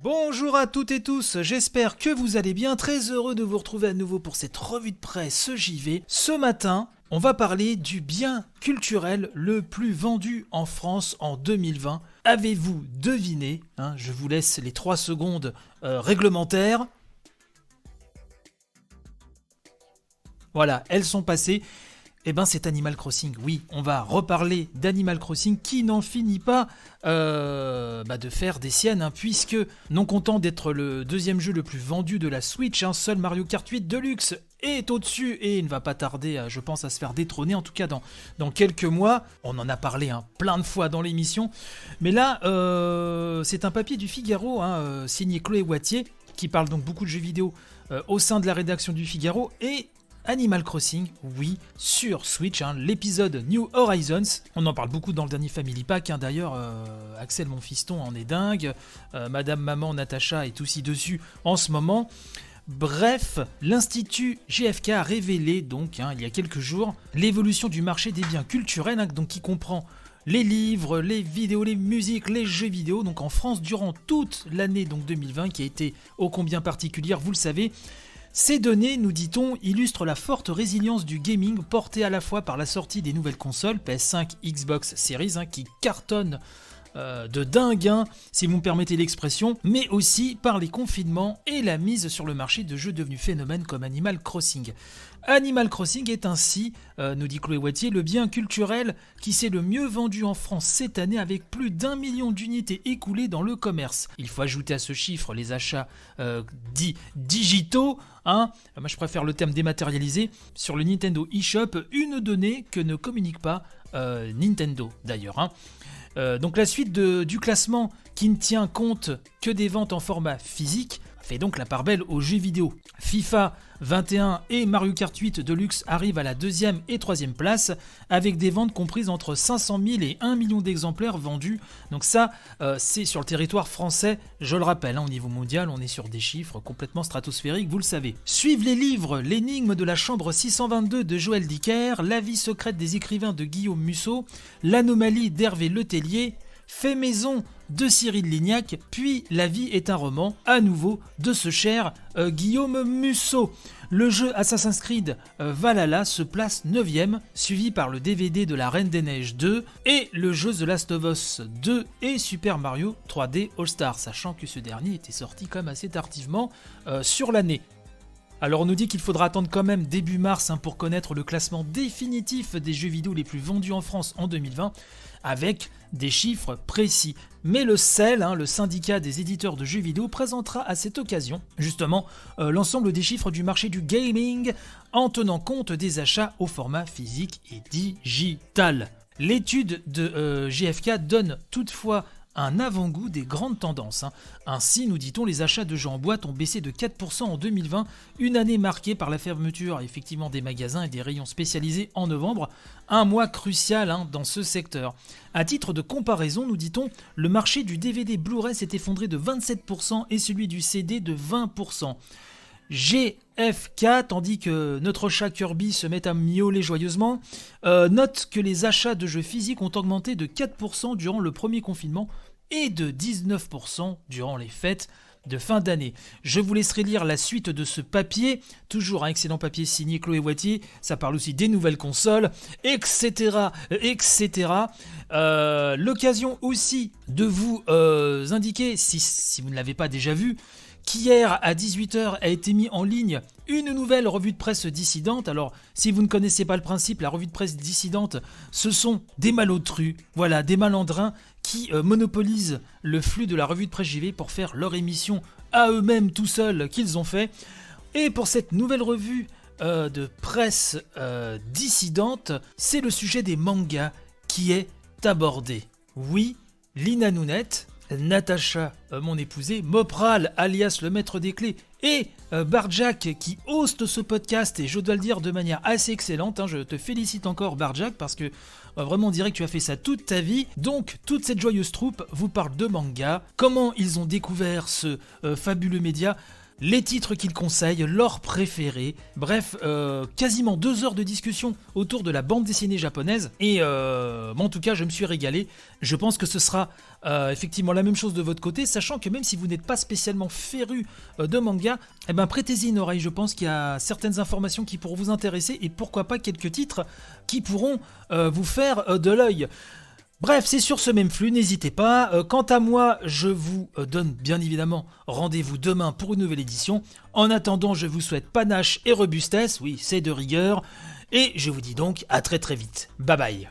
Bonjour à toutes et tous, j'espère que vous allez bien, très heureux de vous retrouver à nouveau pour cette revue de presse JV. Ce matin, on va parler du bien culturel le plus vendu en France en 2020. Avez-vous deviné, je vous laisse les 3 secondes réglementaires. Voilà, elles sont passées. Eh ben c'est Animal Crossing, oui, on va reparler d'Animal Crossing qui n'en finit pas de faire des siennes, puisque non content d'être le deuxième jeu le plus vendu de la Switch, seul Mario Kart 8 Deluxe est au-dessus et il ne va pas tarder, je pense, à se faire détrôner, en tout cas dans quelques mois. On en a parlé plein de fois dans l'émission, mais là, c'est un papier du Figaro, signé Chloé Wattier, qui parle donc beaucoup de jeux vidéo au sein de la rédaction du Figaro, et Animal Crossing, oui, sur Switch, l'épisode New Horizons. On en parle beaucoup dans le dernier Family Pack, d'ailleurs, Axel mon fiston en est dingue, Madame Maman Natacha est aussi dessus en ce moment. Bref, l'Institut GFK a révélé donc, il y a quelques jours, l'évolution du marché des biens culturels, donc qui comprend les livres, les vidéos, les musiques, les jeux vidéo, donc en France durant toute l'année donc 2020, qui a été ô combien particulière, vous le savez. Ces données, nous dit-on, illustrent la forte résilience du gaming portée à la fois par la sortie des nouvelles consoles PS5, Xbox Series qui cartonnent de dingue, si vous me permettez l'expression, mais aussi par les confinements et la mise sur le marché de jeux devenus phénomènes comme Animal Crossing. Animal Crossing est ainsi, nous dit Chloé Wattier, le bien culturel qui s'est le mieux vendu en France cette année avec plus d'1 million d'unités écoulées dans le commerce. Il faut ajouter à ce chiffre les achats dits digitaux, moi je préfère le terme dématérialisé, sur le Nintendo eShop, une donnée que ne communique pas Nintendo d'ailleurs. Donc la suite du classement qui ne tient compte que des ventes en format physique fait donc la part belle aux jeux vidéo. FIFA 21 et Mario Kart 8 Deluxe arrivent à la 2e et 3e place avec des ventes comprises entre 500 000 et 1 million d'exemplaires vendus. Donc ça, c'est sur le territoire français, je le rappelle, au niveau mondial, on est sur des chiffres complètement stratosphériques, vous le savez. Suivent les livres, l'énigme de la chambre 622 de Joël Dicker, la vie secrète des écrivains de Guillaume Musso, l'anomalie d'Hervé Letellier, Fait maison de Cyril Lignac, puis La vie est un roman, à nouveau, de ce cher Guillaume Musso. Le jeu Assassin's Creed Valhalla se place 9e, suivi par le DVD de La Reine des Neiges 2 et le jeu The Last of Us 2 et Super Mario 3D All-Star, sachant que ce dernier était sorti quand même assez tardivement sur l'année. Alors on nous dit qu'il faudra attendre quand même début mars pour connaître le classement définitif des jeux vidéo les plus vendus en France en 2020, avec des chiffres précis. Mais le CEL, le syndicat des éditeurs de jeux vidéo, présentera à cette occasion justement l'ensemble des chiffres du marché du gaming en tenant compte des achats au format physique et digital. L'étude de GFK donne toutefois un avant-goût des grandes tendances. Ainsi, nous dit-on, les achats de jeux en boîte ont baissé de 4% en 2020, une année marquée par la fermeture effectivement des magasins et des rayons spécialisés en novembre, un mois crucial dans ce secteur. À titre de comparaison, nous dit-on, le marché du DVD Blu-ray s'est effondré de 27% et celui du CD de 20%. GFK, tandis que notre chat Kirby se met à miauler joyeusement, note que les achats de jeux physiques ont augmenté de 4% durant le premier confinement et de 19% durant les fêtes de fin d'année. Je vous laisserai lire la suite de ce papier, toujours un excellent papier signé Chloé Wattier, ça parle aussi des nouvelles consoles, etc. L'occasion aussi de vous indiquer, si vous ne l'avez pas déjà vu, qu'hier à 18h a été mis en ligne une nouvelle revue de presse dissidente. Alors, si vous ne connaissez pas le principe, la revue de presse dissidente, ce sont des malotrus, voilà, des malandrins qui monopolisent le flux de la revue de presse JV pour faire leur émission à eux-mêmes tout seuls qu'ils ont fait. Et pour cette nouvelle revue de presse dissidente, c'est le sujet des mangas qui est abordé. Oui, Lina Nounette, Natacha, mon épousée, Mopral, alias le maître des clés, et Barjack qui hoste ce podcast, et je dois le dire de manière assez excellente, je te félicite encore Barjack, parce que vraiment on dirait que tu as fait ça toute ta vie. Donc toute cette joyeuse troupe vous parle de manga, comment ils ont découvert ce fabuleux média, les titres qu'ils conseillent, leurs préférés, bref, quasiment 2 heures de discussion autour de la bande dessinée japonaise, et en tout cas je me suis régalé. Je pense que ce sera effectivement la même chose de votre côté, sachant que même si vous n'êtes pas spécialement féru de manga, eh ben prêtez-y une oreille, je pense qu'il y a certaines informations qui pourront vous intéresser, et pourquoi pas quelques titres qui pourront vous faire de l'œil. Bref, c'est sur ce même flux, n'hésitez pas. Quant à moi, je vous donne bien évidemment rendez-vous demain pour une nouvelle édition. En attendant, je vous souhaite panache et robustesse, oui, c'est de rigueur. Et je vous dis donc à très très vite. Bye bye.